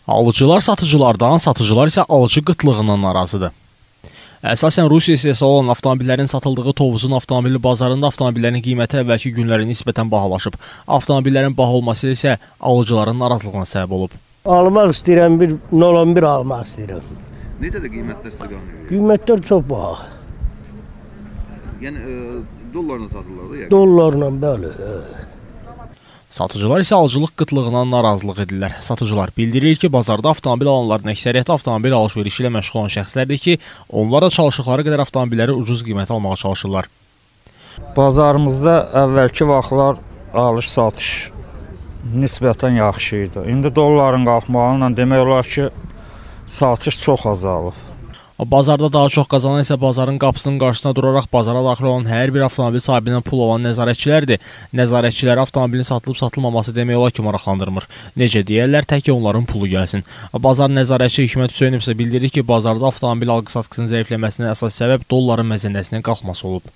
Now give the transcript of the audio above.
Alıcılar satıcılardan, satıcılar isə alıcı qıtlığından narazıdır. Əsasən Rusiya istehsalı olan avtomobillərin satıldığı Tovuzun avtomobili bazarında avtomobillərin qiyməti əvvəlki günlərə nisbətən bahalaşıb. Avtomobillərin baha olması isə alıcıların narazılığına səbəb olub. Almaq istəyirəm, bir 011 almaq istəyirəm. Necədir qiymətlər sizə qalmıyor? Qiymətlər çox baha. Yəni dollarla satırlar da? Dollarla, bəli. Satıcılar isə alıcılıq qıtlığından narazılıq edirlər. Satıcılar bildirir ki, bazarda avtomobil alanların əksəriyyəti avtomobil alış-verişi ilə məşğul olan şəxslərdir ki, onlar da çalışdıqları qədər avtomobilləri ucuz qiymətə almağa çalışırlar. Bazarımızda əvvəlki vaxtlar alış-satış nisbətən yaxşı idi. İndi dolların qalxmağıyla demək olar ki, satış çox azalıb. Bazarda daha çox qazanan isə bazarın qapısının qarşısına duraraq bazara daxil olan hər bir avtomobil sahibindən pul alan nəzarətçilərdir. Nəzarətçiləri avtomobilin satılıb-satılmaması demək olar ki, maraqlandırmır. Necə deyərlər, tək onların pulu gəlsin. Bazar nəzarətçi Hikmət Hüseynov isə bildirir ki, bazarda avtomobil alqı-satqısının zəifləməsinə əsas səbəb dolların məzənnəsinin qalxması olub.